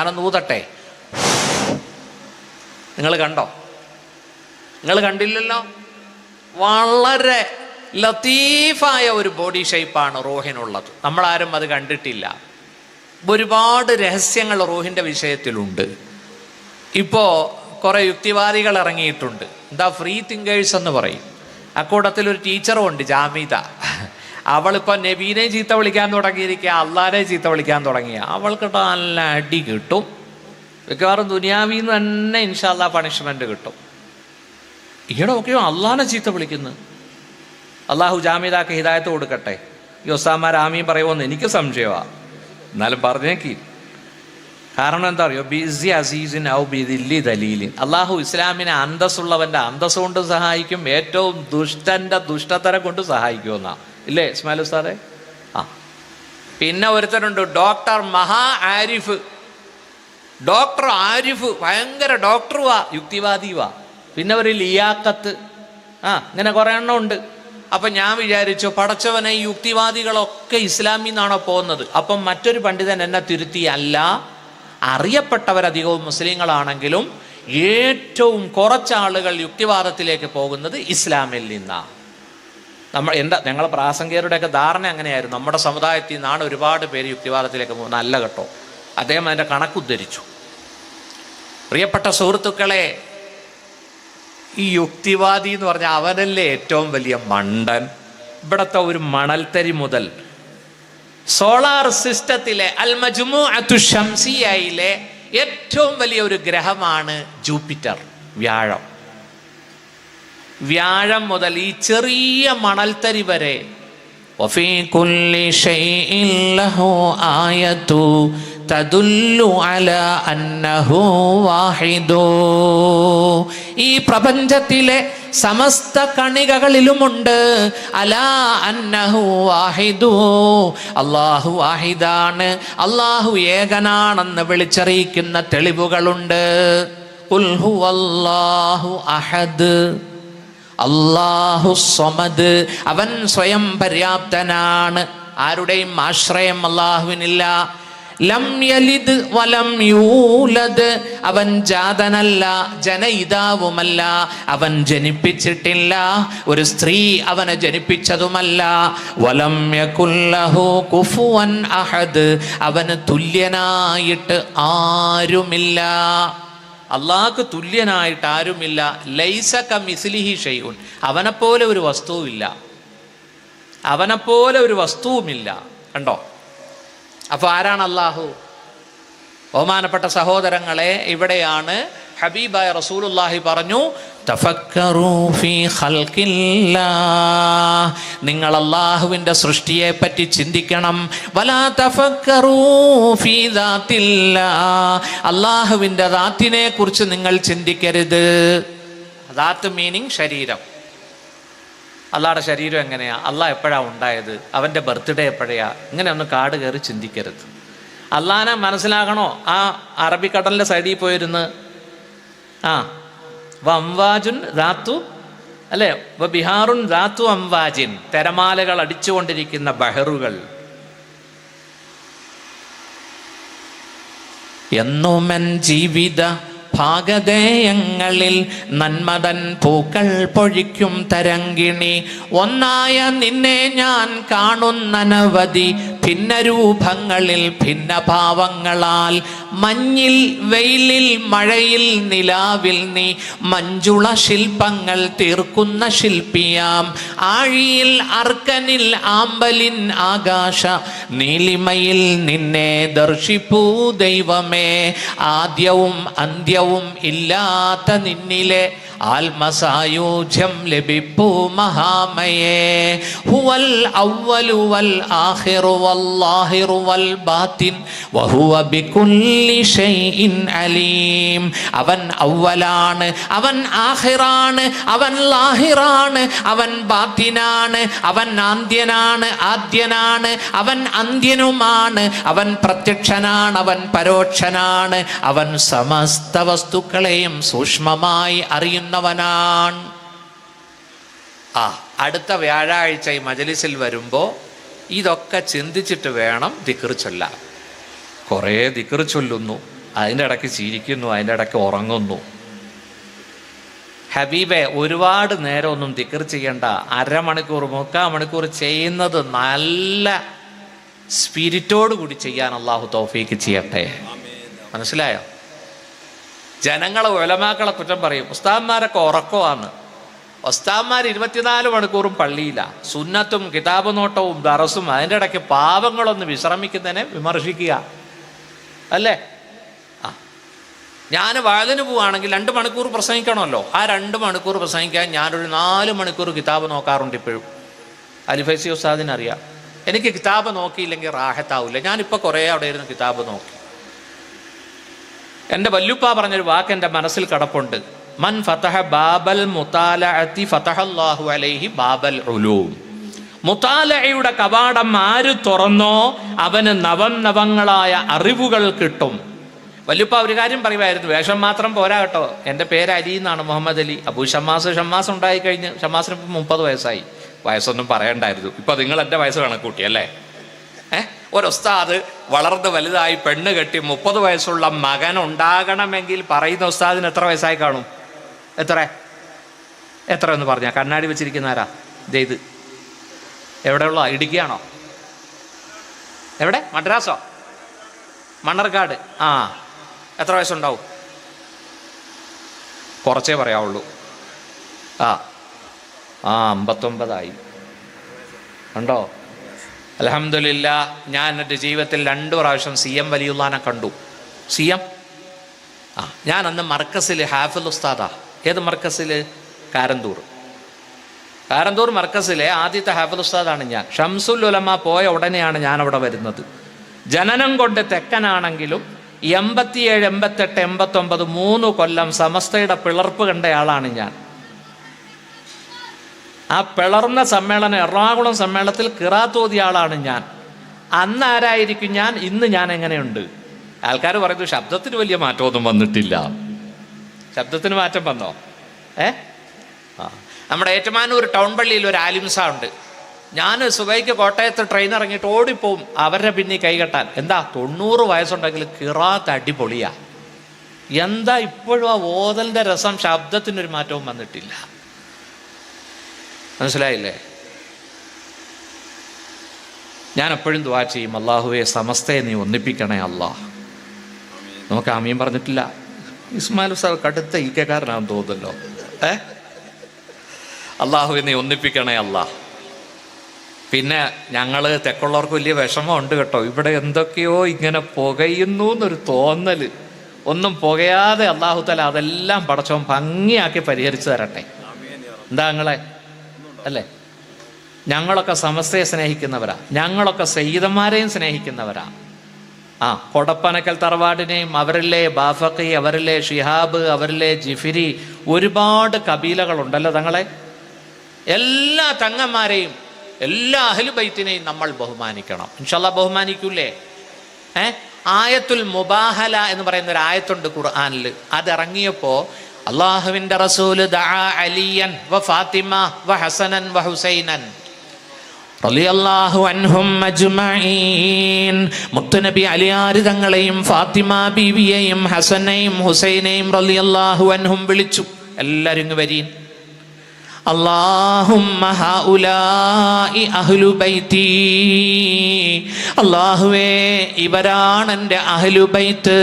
ഞാനൊന്ന് ഊതട്ടെ. നിങ്ങൾ കണ്ടോ? നിങ്ങൾ കണ്ടില്ലല്ലോ. വളരെ ലത്തീഫായ ഒരു ബോഡി ഷേപ്പാണ് റൂഹിനുള്ളത്. നമ്മളാരും അത് കണ്ടിട്ടില്ല. ഒരുപാട് രഹസ്യങ്ങൾ റൂഹിൻ്റെ വിഷയത്തിലുണ്ട്. ഇപ്പോൾ കുറേ യുക്തിവാദികൾ ഇറങ്ങിയിട്ടുണ്ട്. എന്താ ഫ്രീ തിങ്കേഴ്സ് എന്ന് പറയും. അക്കൂട്ടത്തിലൊരു ടീച്ചറും ഉണ്ട്, ജാമിദ. അവളിപ്പോൾ നബീനെ ചീത്ത വിളിക്കാൻ തുടങ്ങിയിരിക്കുക, അള്ളാനെ ചീത്ത വിളിക്കാൻ തുടങ്ങിയ. അവൾക്ക് നല്ല അടി കിട്ടും. മിക്കവാറും ദുനിയാവിൽ നിന്ന് തന്നെ ഇൻഷാ അല്ലാഹ് പണിഷ്മെൻറ്റ് കിട്ടും. ഈയിടെ ഒക്കെയോ അള്ളാനെ ചീത്ത വിളിക്കുന്നു. അള്ളാഹു ജാമിദാക്ക് ഹിദായത്ത് കൊടുക്കട്ടെ. ഈ ഒസാമാർ ആമീൻ പറയുമോയെന്ന് എനിക്ക് സംശയമാണ്, എന്നാലും പറഞ്ഞേക്കി. കാരണം എന്താ അറിയോ? ബിസി അസീസിൻ ഔ ബിദില്ലി ദലീലിൻ. അള്ളാഹു ഇസ്ലാമിനെ അന്തസ്സുള്ളവൻ്റെ അന്തസ് കൊണ്ട് സഹായിക്കും, ഏറ്റവും ദുഷ്ടൻ്റെ ദുഷ്ടത്തരം കൊണ്ട് സഹായിക്കുമെന്നാ ഇല്ലേ ഇസ്മായിൽ ഉസ്താദെ? പിന്നെ ഒരുത്തരുണ്ട് ഡോക്ടർ മഹാ ആരിഫ്. ഡോക്ടർ ആരിഫ് ഭയങ്കര ഡോക്ടറുവാ, യുക്തിവാദിയുവാ. പിന്നെ ഒരു ലിയാക്കത്ത്. ഇങ്ങനെ കുറേ എണ്ണം ഉണ്ട്. അപ്പം ഞാൻ വിചാരിച്ചു, പടച്ചവനെ ഈ യുക്തിവാദികളൊക്കെ ഇസ്ലാമിൽ നിന്നാണോ പോകുന്നത്? അപ്പം മറ്റൊരു പണ്ഡിതൻ എന്നെ തിരുത്തി, അല്ല, അറിയപ്പെട്ടവരധികവും മുസ്ലിങ്ങളാണെങ്കിലും ഏറ്റവും കുറച്ചാളുകൾ യുക്തിവാദത്തിലേക്ക് പോകുന്നത് ഇസ്ലാമിൽ നിന്നാണ്. ഞങ്ങൾ പ്രാസംഗികരുടെയൊക്കെ ധാരണ അങ്ങനെയായിരുന്നു. നമ്മുടെ സമുദായത്തിൽ നിന്നാണ് ഒരുപാട് പേര് യുക്തിവാദത്തിലേക്ക് പോകുന്നത്. അല്ല കേട്ടോ, അദ്ദേഹം അതിൻ്റെ കണക്കുദ്ധരിച്ചു. പ്രിയപ്പെട്ട സുഹൃത്തുക്കളെ, ഈ യുക്തിവാദി എന്ന് പറഞ്ഞാൽ അവനല്ലേ ഏറ്റവും വലിയ മണ്ടൻ. ഇവിടുത്തെ ഒരു മണൽത്തരി മുതൽ സോളാർ സിസ്റ്റത്തിലെ അൽ മജ്മുഅത്തു ശംസിയയിലെ ഏറ്റവും വലിയ ഒരു ഗ്രഹമാണ് ജൂപ്പിറ്റർ, വ്യാഴം. വ്യാഴം മുതൽ ഈ ചെറിയ മണൽത്തരി വരെ വഫീ കുല്ലി ശൈഇൻ ലഹു ആയതു തദുല്ലു അലാ അന്നഹു വാഹിദു. ഈ പ്രപഞ്ചത്തിലെ സമസ്ത കണികകളിലുമുണ്ട് അലാ അന്നഹു വാഹിദു, അല്ലാഹു വാഹിദാണ്, അല്ലാഹു ഏകനാണെന്ന് വിളിച്ചറിയിക്കുന്ന തെളിവുകളുണ്ട്. ഖുൽ ഹുവല്ലാഹു അഹദ്, അല്ലാഹു സ്വമദ്, അവൻ സ്വയം പര്യാപ്തനാണ്, ആരുടെയും ആശ്രയം അല്ലാഹുവിനില്ല. ലം യലിദ് വലം യൂലദ്, അവൻ ജാതനല്ല, ജനയിതാവുമല്ല, അവൻ ജനിപ്പിച്ചിട്ടില്ല, ഒരു സ്ത്രീ അവനെ ജനിപ്പിച്ചതുമല്ല. വലം യകുൽ ലഹു കുഫുവൻ അഹദ്, അവന് തുല്യനായിട്ട് ആരുമില്ല. അള്ളാഹ്ക്ക് തുല്യനായിട്ട് ആരുമില്ല. ലൈസ കമിസ്ലിഹി ഷൈഉൻ, അവനെപ്പോലെ ഒരു വസ്തുവുമില്ല, അവനെപ്പോലെ ഒരു വസ്തുവുമില്ല. കണ്ടോ? അപ്പോൾ ആരാണ് അള്ളാഹു? ബഹുമാനപ്പെട്ട സഹോദരങ്ങളെ, ഇവിടെയാണ് ഹബീബായ റസൂലുള്ളാഹി പറഞ്ഞു, തഫക്കറൂ ഫീ ഖൽഖില്ലാഹ്, നിങ്ങൾ അള്ളാഹുവിൻ്റെ സൃഷ്ടിയെ പറ്റി ചിന്തിക്കണം. വലാ തഫക്കറൂ ഫീ ദാത്തില്ലാഹ്, അള്ളാഹുവിൻ്റെ ദാത്തിനെ കുറിച്ച് നിങ്ങൾ ചിന്തിക്കരുത്. ദാത്ത് മീനിങ് ശരീരം. അള്ളാഹുടെ ശരീരം എങ്ങനെയാ, അള്ളാഹ് എപ്പോഴാണ് ഉണ്ടായത്, അവൻ്റെ ബർത്ത്ഡേ എപ്പോഴാ, ഇങ്ങനെ ഒന്ന് കാട് കയറി ചിന്തിക്കരുത്. അള്ളാഹിനെ മനസ്സിലാക്കണോ? ആ അറബിക്കടലിൻ്റെ സൈഡിൽ പോയിരുന്ന് വംവാജുൻ ദാത്തു അല്ലേ, ബിഹാറുൻ ദാത്തു അംവാജിൻ, തിരമാലകൾ അടിച്ചുകൊണ്ടിരിക്കുന്ന ബഹറുകൾ. എന്നുമൻ ജീവിത ഭാഗധേയങ്ങളിൽ നന്മതൻ പൂക്കൾ പൊഴിക്കും തരങ്കിണി, ഒന്നായ നിന്നെ ഞാൻ കാണുന്നനവധി ഭിന്നരൂപങ്ങളിൽ ഭിന്നഭാവങ്ങളാൽ, മഞ്ഞിൽ വെയിലിൽ മഴയിൽ നിലാവിൽ നീ മഞ്ജുള ശില്പങ്ങൾ തീർക്കുന്ന ശില്പിയാം, ആഴിയിൽ അർക്കനിൽ ആമ്പലിൻ ആകാശ നീലിമയിൽ നിന്നെ ദർശിപ്പൂ ദൈവമേ, ആദ്യവും അന്ത്യവും ഇല്ലാത്ത നിന്നിലെ ആത്മസായൂജ്യം ലഭിപ്പൂ മഹാമയേ. ഹുവൽ അവ്വലു വൽ ആഖിറു വല്ലാഹിറു വൽ ബാത്തിൻ വഹുവ ബികുല്ലി ഷൈഇൻ അലീം. അവൻ അവ്വലാണ്, അവൻ ആഖിറാണ്, അവൻ ലാഹിറാണ്, അവൻ ബാത്തിനാണ്, അവൻ ആദ്യനാണ്, അവൻ അന്ത്യനുമാണ്, അവൻ പ്രത്യക്ഷനാണ്, അവൻ പരോക്ഷനാണ്, അവൻ സമസ്ത വസ്തുക്കളെയും സൂക്ഷ്മമായി അറിയുന്നവനാണ്. അടുത്ത വ്യാഴാഴ്ച ഈ മജ്‌ലിസിൽ വരുമ്പോൾ ഇതൊക്കെ ചിന്തിച്ചിട്ട് വേണം ദിക്ർ ചൊല്ലാൻ. കുറേ ദിക്ർ ചൊല്ലുന്നു, അതിൻ്റെ ഇടയ്ക്ക് ചിരിക്കുന്നു, അതിൻ്റെ ഇടയ്ക്ക് ഉറങ്ങുന്നു. ഹബീബെ, ഒരുപാട് നേരമൊന്നും ദിക്ർ ചെയ്യണ്ട, അരമണിക്കൂർ 3/4 മണിക്കൂർ ചെയ്യുന്നത് നല്ല സ്പിരിറ്റോട് കൂടി ചെയ്യാൻ അള്ളാഹു തൗഫീക്ക് ചെയ്യട്ടെ. മനസ്സിലായോ? ജനങ്ങളെ ഉലമാക്കളെ കുറ്റം പറയും, ഉസ്താദ്മാരൊക്കെ ഉറക്കമാണ്. ഉസ്താദ്മാർ 24 മണിക്കൂറും പള്ളിയില്ല, സുന്നത്തും കിതാബ് നോട്ടവും ദറസും, അതിൻ്റെ ഇടയ്ക്ക് പാവങ്ങളൊന്ന് വിശ്രമിക്കുന്നതിനെ വിമർശിക്കുക അല്ലേ? ഞാൻ വഅലിന് പോവുകയാണെങ്കിൽ 2 മണിക്കൂർ പ്രസംഗിക്കണമല്ലോ. ആ 2 മണിക്കൂർ പ്രസംഗിക്കാൻ ഞാനൊരു 4 മണിക്കൂർ കിതാബ് നോക്കാറുണ്ട് ഇപ്പോഴും. അലിഫൈസി ഉസ്താദിനറിയാം, എനിക്ക് കിതാബ് നോക്കിയില്ലെങ്കിൽ റാഹത്താവില്ല. ഞാനിപ്പോൾ കുറേ അവിടെ ഇരുന്ന് കിതാബ് നോക്കി. എൻ്റെ വല്യുപ്പ പറഞ്ഞൊരു വാക്ക് എൻ്റെ മനസ്സിൽ കിടപ്പുണ്ട്, മൻ ഫതഹ ബാബൽ മുതാലഅതി ഫതഹല്ലാഹു അലൈഹി ബാബൽ ഉലൂം. മുതാലഅയുടെ കവാടം ആര് തുറന്നോ അവന് നവങ്ങളായ അറിവുകൾ കിട്ടും. വല്യുപ്പ ഒരു കാര്യം പറയുമായിരുന്നു, വേഷം മാത്രം പോരാ കേട്ടോ. എൻ്റെ പേര് അലി എന്നാണ്, മുഹമ്മദ് അലി. അബൂ ഷമ്മാസ് ഉണ്ടായിക്കഴിഞ്ഞ് ഷമ്മാസിന് ഇപ്പം 30 വയസ്സായി. വയസ്സൊന്നും പറയണ്ടായിരുന്നു. ഇപ്പം നിങ്ങൾ എൻ്റെ വയസ്സ് കണക്കൂട്ടി അല്ലേ? ഒരു ഉസ്താദ് വളർന്ന് വലുതായി പെണ്ണ് കെട്ടി 30 വയസ്സുള്ള മകൻ ഉണ്ടാകണമെങ്കിൽ പറയുന്ന ഉസ്താദിന് എത്ര വയസ്സായി കാണും? എത്ര എന്ന് പറഞ്ഞാൽ കണ്ണാടി വെച്ചിരിക്കുന്ന ആരാ? ഇത് എവിടെയുള്ള? ഇടുക്കിയാണോ? എവിടെ? മദ്രാസോ? മണ്ണർക്കാട്? എത്ര വയസ്സുണ്ടാവും? കുറച്ചേ പറയാവുള്ളൂ. 59 കണ്ടോ? അൽഹംദുലില്ലാ, ഞാൻ എൻ്റെ ജീവിതത്തിൽ 2 പ്രാവശ്യം CM വലിയുള്ളാനെ കണ്ടു. CM ഞാൻ അന്ന് മർക്കസിൽ ഹാഫിൽ ഉസ്താദാ. ഏത് മർക്കസിൽ? കാരന്തൂർ മർക്കസിലെ ആദ്യത്തെ ഹാഫിൽ ഉസ്താദാണ് ഞാൻ. ഷംസുൽ ഉലമ പോയ ഉടനെയാണ് ഞാൻ അവിടെ വരുന്നത്. ജനനം കൊണ്ട് തെക്കനാണെങ്കിലും 87, 88, 89 3 കൊല്ലം സമസ്തയുടെ പിളർപ്പ് കണ്ടയാളാണ് ഞാൻ. ആ പിളർന്ന സമ്മേളനം, എറണാകുളം സമ്മേളനത്തിൽ ഖിറാത്ത് ഓതിയ ആളാണ് ഞാൻ. അന്ന് ആരായിരിക്കും ഞാൻ? ഇന്ന് ഞാൻ എങ്ങനെയുണ്ട്? ആൾക്കാർ പറയുന്നു ശബ്ദത്തിന് വലിയ മാറ്റമൊന്നും വന്നിട്ടില്ല. ശബ്ദത്തിന് മാറ്റം വന്നോ? നമ്മുടെ ഏറ്റുമാനൂർ ടൗൺ പള്ളിയിൽ ഒരു ആലിംസാ ഉണ്ട്. ഞാൻ സുബൈക്ക് കോട്ടയത്ത് ട്രെയിൻ ഇറങ്ങിയിട്ട് ഓടിപ്പോവും അവരുടെ പിന്നെ കൈകെട്ടാൻ. എന്താ 90 വയസ്സുണ്ടെങ്കിൽ ഖിറാത്ത് അടിപൊളിയാ. എന്താ ഇപ്പോഴും ആ ഓതലിൻ്റെ രസം, ശബ്ദത്തിനൊരു മാറ്റവും വന്നിട്ടില്ല. മനസ്സിലായില്ലേ? ഞാൻ എപ്പോഴും ദുആ ചെയ്യും, അള്ളാഹുവെ സമസ്തയെ നീ ഒന്നിപ്പിക്കണേ അല്ലാ. നമുക്ക് ആമീൻ പറഞ്ഞിട്ടില്ല. ഇസ്മായിൽ ഉസ്താദ് കടുത്ത ഈക്കക്കാരനാണെന്ന് തോന്നുന്നല്ലോ. അള്ളാഹുവെ നീ ഒന്നിപ്പിക്കണേ അല്ലാ. പിന്നെ ഞങ്ങൾ തെക്കുള്ളവർക്ക് വലിയ വിഷമമുണ്ട് കേട്ടോ. ഇവിടെ എന്തൊക്കെയോ ഇങ്ങനെ പുകയുന്നു എന്നൊരു തോന്നൽ. ഒന്നും പുകയാതെ അള്ളാഹു തആല അതെല്ലാം പടച്ചോൻ ഭംഗിയാക്കി പരിഹരിച്ചു തരട്ടെ. എന്താ നിങ്ങളെ അല്ലേ? ഞങ്ങളൊക്കെ സമസ്തയെ സ്നേഹിക്കുന്നവരാ, ഞങ്ങളൊക്കെ സയ്യിദന്മാരെയും സ്നേഹിക്കുന്നവരാ. കൊടപ്പനക്കൽ തറവാടിനെയും, അവരിലെ ബാഫഖി, അവരിലെ ഷിഹാബ്, അവരിലെ ജിഫിരി, ഒരുപാട് കബീലകളുണ്ടല്ലോ തങ്ങളെ. എല്ലാ തങ്ങന്മാരെയും എല്ലാ അഹ്ലു ബൈത്തിനെയും നമ്മൾ ബഹുമാനിക്കണം. ഇൻഷാ അല്ലാഹ് ബഹുമാനിക്കൂലേ? ആയത്തുൽ മുബാഹല എന്ന് പറയുന്ന ഒരു ആയത്തുണ്ട് ഖുർആനിൽ. അതിറങ്ങിയപ്പോൾ അള്ളാഹുവിൻ്റെ റസൂല് ദഅ അലിയൻ വ ഫാത്തിമ വ ഹസനൻ വ ഹുസൈനൻ റളിയല്ലാഹു അൻഹും അജ്മഈൻ. മുത്തുനബി അലിയാര് തങ്ങളെയും ഫാത്തിമ ബീവിയെയും ഹസനെയും ഹുസൈനെയും റളിയല്ലാഹു അൻഹും വിളിച്ചു. എല്ലാവരും ഇങ്ങ് വരീൻ. അല്ലാഹുമ്മ ഹൗലാഇ അഹ്ലു ബൈത്തി. അല്ലാഹുവേ, ഇവരാണ് എൻ്റെ അഹ്ലു ബൈത്ത്.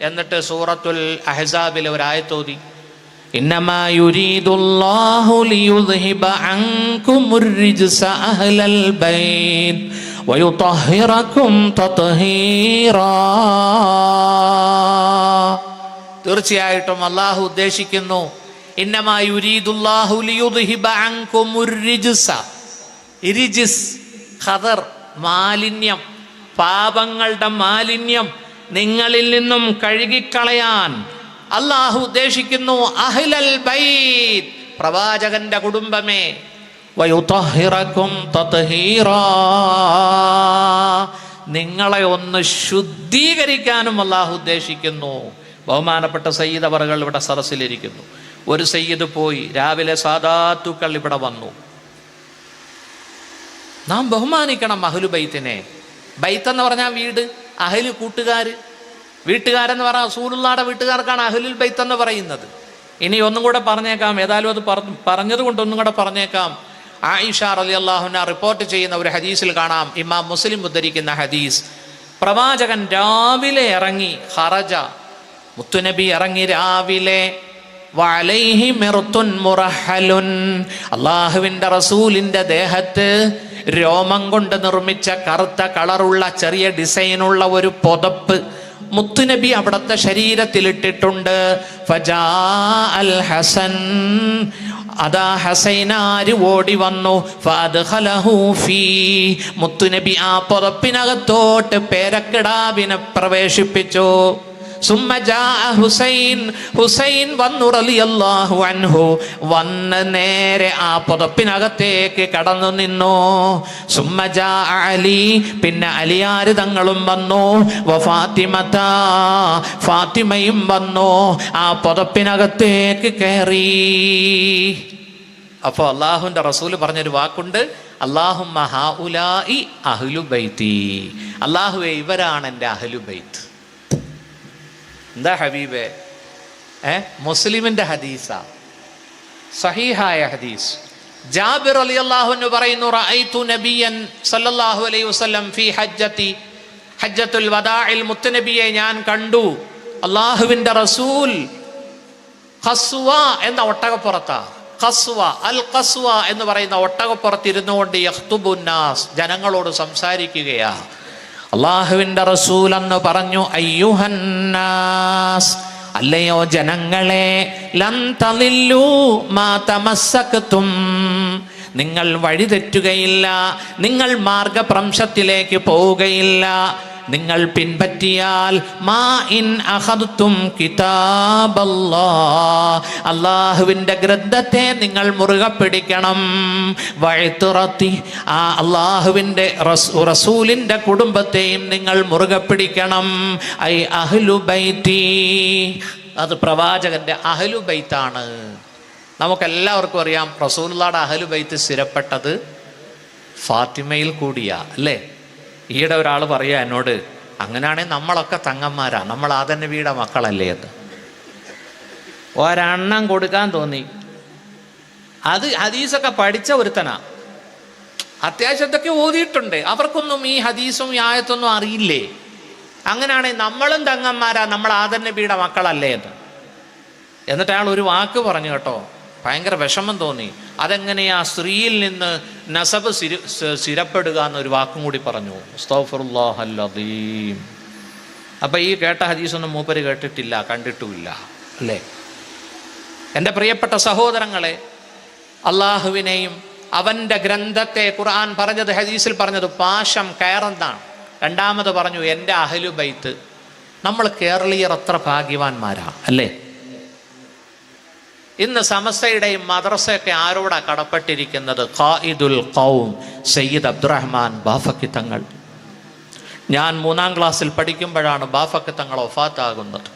എന്നിട്ട് സൂറത്തുൽ അഹ്സാബിലെ ഒരു ആയത്ത് ഓതി, ഇന്നമാ യുരീദുല്ലാഹു ലിയുദ്ഹിബ അൻകുമുർ റിജ്സ അഹ്ലൽ ബൈത്ത് വയുതഹിറകും തത്ഹീറാ. തീർച്ചയായിട്ടും അല്ലാഹു ഉദ്ദേശിക്കുന്നു, ഇന്നമാ യുരീദുല്ലാഹു ലിയുദ്ഹിബ അൻകുമുർ റിജ്സ. റിജ്സ് ഖദർ, മാലിന്യം, പാപങ്ങളുടെ മാലിന്യം നിങ്ങളിൽ നിന്നും കഴുകിക്കളയാൻ അല്ലാഹു ഉദ്ദേശിക്കുന്നു. അഹ്ലൽ ബൈത്ത്, പ്രവാചകന്റെ കുടുംബമേ. വയുതഹിറകും തത്ഹീറാ, നിങ്ങളെ ഒന്ന് ശുദ്ധീകരിക്കാനും അല്ലാഹു ഉദ്ദേശിക്കുന്നു. ബഹുമാനപ്പെട്ട സയ്യിദ് അവറുകൾ ഇവിടെ സദസ്സിലിരിക്കുന്നു. ഒരു സയ്യിദ് പോയി, രാവിലെ സാദാത്തുക്കൾ ഇവിടെ വന്നു. നാം ബഹുമാനിക്കണം അഹ്ലു ബൈത്തിനെ. ബൈത്ത് എന്ന് പറഞ്ഞാൽ വീട്, അഹ്ലു കൂട്ടുകാർ. വീട്ടുകാരെന്ന് പറഞ്ഞാൽ റസൂലുള്ളാഹിയുടെ വീട്ടുകാർക്കാണ് അഹ്ലുൽ ബൈത്ത് എന്ന് പറയുന്നത്. ഇനി ഒന്നും കൂടെ പറഞ്ഞേക്കാം, ഏതായാലും അത് പറഞ്ഞത് കൊണ്ട് ഒന്നും കൂടെ പറഞ്ഞേക്കാം. ആയിഷ റളിയല്ലാഹു അൻഹ റിപ്പോർട്ട് ചെയ്യുന്ന ഒരു ഹദീസിൽ കാണാം, ഇമാം മുസ്ലിം ഉദ്ധരിക്കുന്ന ഹദീസ്, പ്രവാചകൻ രാവിലെ ഇറങ്ങി, ഖറജ, മുത്തുനബി ഇറങ്ങി രാവിലെ, വഅലൈഹി മിർത്തുൻ മുറഹലുൻ, അള്ളാഹുവിൻ്റെ റസൂലിൻ്റെ ദേഹത്ത് രോമം കൊണ്ട് നിർമ്മിച്ച കറുത്ത കളറുള്ള ചെറിയ ഡിസൈനുള്ള ഒരു പുതപ്പ് മുത്തുനബി അവിടുത്തെ ശരീരത്തിലിട്ടിട്ടുണ്ട്. ഫജാ അൽ ഹസൻ, അതാ ഹസൈനാര് ഓടി വന്നു. ഫഅദ്ഖലഹു ഫീ, മുത്തുനബി ആ പുതപ്പിനകത്തോട്ട് പേരക്കിടാവിനെ പ്രവേശിപ്പിച്ചു. സുമ്മ ജാഅ ഹുസൈൻ, ഹുസൈൻ വന്നു റളിയല്ലാഹു അൻഹു, വന്ന് നേരെ ആ പുതപ്പിനകത്തേക്ക് കടന്നു നിന്നു. സുമ്മ ജാഅ അലി, പിന്നെ അലിയാര് തങ്ങളും വന്നു. വഫാത്തിമത, ഫാത്തിമയും വന്നു, ആ പുതപ്പിനകത്തേക്ക് കയറി. അപ്പോൾ അള്ളാഹുവിൻ്റെ റസൂൽ പറഞ്ഞൊരു വാക്കുണ്ട്, അല്ലാഹുമ്മ ഹൗലാഇ അഹ്ലു ബൈത്തി, അള്ളാഹുവേ ഇവരാണ് എൻ്റെ അഹ്ലു ബൈത്ത്. എന്താ ഹബീബേ? മുസ്ലിമിന്റെ ഹദീസാ, സഹീഹായ ഹദീസ്. ജാബിർ റളിയല്ലാഹു അൻഹു പറയുന്നു, റഅയ്തു നബിയൻ സല്ലല്ലാഹു അലൈഹി വസല്ലം ഫീ ഹജ്ജത്തി, ഹജ്ജത്തുൽ വദാഇൽ മുത്തനബിയെ ഞാൻ കണ്ടു. അള്ളാഹുവിൻ്റെ റസൂൽ ഖസ്വ എന്ന ഒട്ടകപ്പുറത്താ, ഖസ്വ അൽ ഖസ്വ എന്ന് പറയുന്ന ഒട്ടകപ്പുറത്തിരുന്നു കൊണ്ട് യഖ്തുബുന്നാസ്, ജനങ്ങളോട് സംസാരിക്കുകയാ. അള്ളാഹുവിൻ്റെ റസൂൽ എന്ന് പറഞ്ഞു, അയ്യുഹന്നാസ്, അല്ലയോ ജനങ്ങളെ, ലൻ തളില്ലു മാ തമസ്സക്തും, നിങ്ങൾ വഴിതെറ്റുകയില്ല, നിങ്ങൾ മാർഗഭ്രംശത്തിലേക്ക് പോവുകയില്ല, നിങ്ങൾ പിൻപറ്റിയാൽ മാ ഇൻ അഖദ്തും കിതാബല്ലാഹ്, അല്ലാഹുവിൻ്റെ ഗ്രന്ഥത്തെ നിങ്ങൾ മുറുകെ പിടിക്കണം. വഅ്തിറതി, ആ അല്ലാഹുവിൻ്റെ റസൂലിൻ്റെ കുടുംബത്തെയും നിങ്ങൾ മുറുകെ പിടിക്കണം. ഐ അഹ്ലു ബൈത്തി, അത് പ്രവാചകന്റെ അഹ്ലു ബൈത്താണ്. നമുക്കെല്ലാവർക്കും അറിയാം റസൂലുള്ളാഹിയുടെ അഹ്ലു ബൈത്ത് സ്ഥിരപ്പെട്ടത് ഫാത്തിമയിൽ കൂടിയാ, അല്ലേ? ഈയിടെ ഒരാൾ പറയാ എന്നോട്, അങ്ങനെയാണെങ്കിൽ നമ്മളൊക്കെ തങ്ങന്മാരാ, നമ്മൾ ആദം നബിയുടെ മക്കളല്ലേ എന്ന്. ഒരെണ്ണം കൊടുക്കാൻ തോന്നി. അത് ഹദീസൊക്കെ പഠിച്ച ഒരുത്തനാ, അത്യാവശ്യത്തൊക്കെ ഓതിയിട്ടുണ്ട്. അവർക്കൊന്നും ഈ ഹദീസും ഈ ആയത്തൊന്നും അറിയില്ലേ? അങ്ങനെയാണെങ്കിൽ നമ്മളും തങ്ങന്മാരാ, നമ്മൾ ആദം നബിയുടെ മക്കളല്ലേ എന്ന്. എന്നിട്ട് അയാൾ ഒരു വാക്ക് പറഞ്ഞു കേട്ടോ, ഭയങ്കര വിഷമം തോന്നി. അതെങ്ങനെയാ സ്ത്രീയിൽ നിന്ന് നസബ് സ്ഥിരപ്പെടുക എന്നൊരു വാക്കും കൂടി പറഞ്ഞു. അസ്തഗ്ഫിറുല്ലാഹൽ അദീം. അപ്പം ഈ കേട്ട ഹദീസൊന്നും മൂപ്പര് കേട്ടിട്ടില്ല, കണ്ടിട്ടുമില്ല, അല്ലേ? എൻ്റെ പ്രിയപ്പെട്ട സഹോദരങ്ങളെ, അള്ളാഹുവിനെയും അവൻ്റെ ഗ്രന്ഥത്തെ ഖുർആൻ പറഞ്ഞത്, ഹദീസിൽ പറഞ്ഞത് പാശം കയറെന്നാണ്. രണ്ടാമത് പറഞ്ഞു എൻ്റെ അഹ്ലു ബൈത്ത്. നമ്മൾ കേരളീയർ അത്ര ഭാഗ്യവാന്മാരാ, അല്ലേ? ഇന്ന് സമസ്തയുടെയും മദ്രസയൊക്കെ ആരോടാ കടപ്പെട്ടിരിക്കുന്നത്? ഖായിദുൽ ഖൗം സയ്യിദ് അബ്ദുറഹ്മാൻ ബാഫക്കി തങ്ങൾ. ഞാൻ 3ാം ക്ലാസ്സിൽ പഠിക്കുമ്പോഴാണ് ബാഫക്കി തങ്ങൾ വഫാത്താകുന്നത്.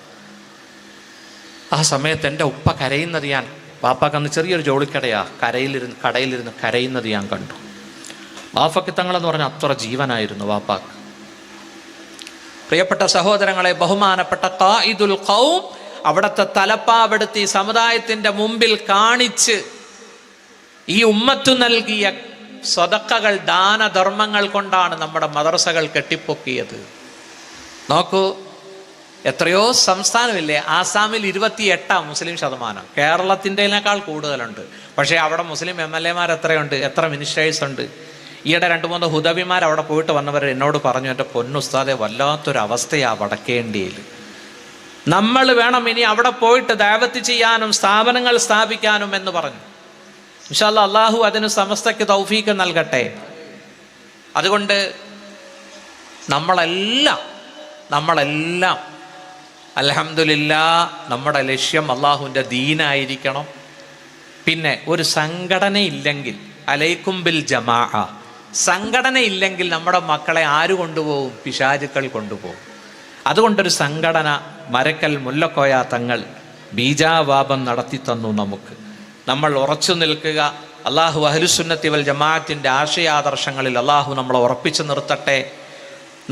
ആ സമയത്ത് എൻ്റെ ഉപ്പ കരയുന്നത് ഞാൻ, ബാപ്പാക്കന്ന് ചെറിയൊരു ജോലിക്കടയാ, കടയിലിരുന്ന് കരയുന്നത് ഞാൻ കണ്ടു. ബാഫക്കി തങ്ങളെന്ന് പറഞ്ഞാൽ അത്ര ജീവനായിരുന്നു ബാപ്പാക്ക്. പ്രിയപ്പെട്ട സഹോദരങ്ങളെ, ബഹുമാനപ്പെട്ട ഖായിദുൽ ഖൗം അവിടുത്തെ തലപ്പാവെടുത്ത് ഈ സമുദായത്തിൻ്റെ മുമ്പിൽ കാണിച്ച് ഈ ഉമ്മത്തു നൽകിയ സ്വതക്കകൾ, ദാനധർമ്മങ്ങൾ കൊണ്ടാണ് നമ്മുടെ മദ്രസകൾ കെട്ടിപ്പൊക്കിയത്. നോക്കൂ, എത്രയോ സംസ്ഥാനമില്ലേ? ആസാമിൽ 28 മുസ്ലിം ശതമാനം, കേരളത്തിൻ്റെതിനേക്കാൾ കൂടുതലുണ്ട്. പക്ഷേ അവിടെ മുസ്ലിം MLA എത്രയുണ്ട്, എത്ര മിനിസ്റ്റേഴ്സ് ഉണ്ട്? ഈയിടെ 2-3 ഹുദവിമാർ അവിടെ പോയിട്ട് വന്നവർ എന്നോട് പറഞ്ഞു, എൻ്റെ പൊന്നുസ്താദെ വല്ലാത്തൊരവസ്ഥയാണ് വടക്കേ ഇന്ത്യയിൽ. നമ്മൾ വേണം ഇനി അവിടെ പോയിട്ട് ദഅവത്ത് ചെയ്യാനും സ്ഥാപനങ്ങൾ സ്ഥാപിക്കാനും എന്ന് പറഞ്ഞു. ഇൻഷാ അല്ലാഹ് അല്ലാഹു അതിന് സമസ്തയ്ക്ക് തൗഫീഖ് നൽകട്ടെ. അതുകൊണ്ട് നമ്മളെല്ലാം അൽഹംദുലില്ലാഹ് നമ്മുടെ ലക്ഷ്യം അല്ലാഹുവിൻ്റെ ദീനായിരിക്കണം. പിന്നെ ഒരു സംഘടനയില്ലെങ്കിൽ, അലൈക്കും ബിൽ ജമാഅ, സംഘടനയില്ലെങ്കിൽ നമ്മുടെ മക്കളെ ആര് കൊണ്ടുപോകും? പിശാചുക്കൾ കൊണ്ടുപോകും. അതുകൊണ്ടൊരു സംഘടന മരക്കൽ മുല്ലക്കോയ തങ്ങൾ ബീജാവാപം നടത്തി തന്നു നമുക്ക്. നമ്മൾ ഉറച്ചു നിൽക്കുക. അള്ളാഹു അഹ്ലുസുന്നത്തി വൽ ജമാഅത്തിൻ്റെ ആശയാദർശങ്ങളിൽ അള്ളാഹു നമ്മളെ ഉറപ്പിച്ചു നിർത്തട്ടെ.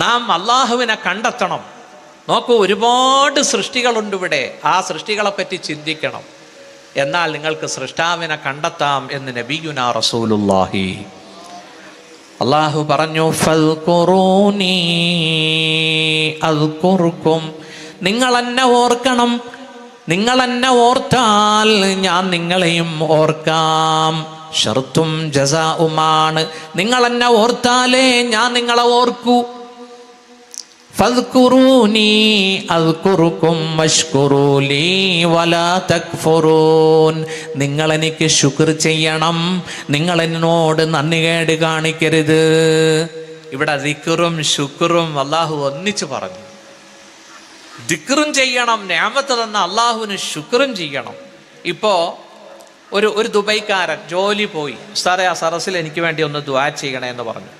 നാം അള്ളാഹുവിനെ കണ്ടെത്തണം. നോക്കൂ, ഒരുപാട് സൃഷ്ടികളുണ്ട് ഇവിടെ. ആ സൃഷ്ടികളെപ്പറ്റി ചിന്തിക്കണം. എന്നാൽ നിങ്ങൾക്ക് സൃഷ്ടാവിനെ കണ്ടെത്താം എന്ന് നബിയുനാ റസൂലുള്ളാഹി. അല്ലാഹു പറഞ്ഞു, ഫദ്കുറൂനി അദ്കുറുക്കും, നിങ്ങൾ എന്നെ ഓർക്കണം, നിങ്ങൾ എന്നെ ഓർത്താൽ ഞാൻ നിങ്ങളെയും ഓർക്കാം. ഷർത്തും ജസാഉമാണ്. നിങ്ങൾ എന്നെ ഓർത്താലേ ഞാൻ നിങ്ങളെ ഓർക്കൂ. ഫദ്കുറൂനി അദ്കുറുക്കും വഷ്കുറൂ ലീ വലാ തക്ഫുറൂൻ. നിങ്ങൾ എനിക്ക് ശുക്ർ ചെയ്യണം, നിങ്ങൾ എന്നോട് നന്ദികേട് കാണിക്കരുത്. ഇവിടെ ദിക്റും ശുക്റും അള്ളാഹു ഒന്നിച്ചു പറഞ്ഞു. ദിക്റും ചെയ്യണം, നിഅമത്ത് തന്ന അള്ളാഹുവിന് ശുക്റും ചെയ്യണം. ഇപ്പോൾ ഒരു ദുബൈക്കാരൻ ജോലി പോയി, ഉസ്താദേ ആ സറസിൽ എനിക്ക് വേണ്ടി ഒന്ന് ദുആ ചെയ്യണേ എന്ന് പറഞ്ഞു.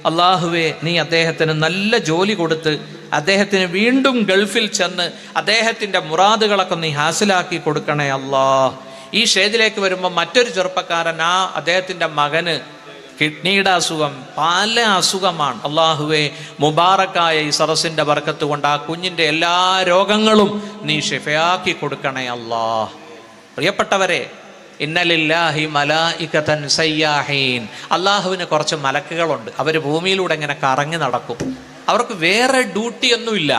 അള്ളാഹുവേ നീ അദ്ദേഹത്തിന് നല്ല ജോലി കൊടുത്ത് അദ്ദേഹത്തിന് വീണ്ടും ഗൾഫിൽ ചെന്ന് അദ്ദേഹത്തിൻ്റെ മുറാദുകളൊക്കെ നീ ഹാസിലാക്കി കൊടുക്കണേ അല്ലാഹ്. ഈ സ്റ്റേജിലേക്ക് വരുമ്പോൾ മറ്റൊരു ചെറുപ്പക്കാരൻ, അദ്ദേഹത്തിൻ്റെ മകന് കിഡ്നിയുടെ അസുഖം, പല അസുഖമാണ്. അള്ളാഹുവേ മുബാറക്കായ ഈ സറസിൻ്റെ ബർക്കത്ത് കൊണ്ട് ആ കുഞ്ഞിൻ്റെ എല്ലാ രോഗങ്ങളും നീ ഷിഫയാക്കി കൊടുക്കണേ അല്ലാഹ്. പ്രിയപ്പെട്ടവരെ, ഇന്നലില്ലാഹി മലായികതൻ സയ്യാഹീൻ. അള്ളാഹുവിന് കുറച്ച് മലക്കുകളുണ്ട്. അവർ ഭൂമിയിലൂടെ ഇങ്ങനെ കറങ്ങി നടക്കും. അവർക്ക് വേറെ ഡ്യൂട്ടി ഒന്നുമില്ല.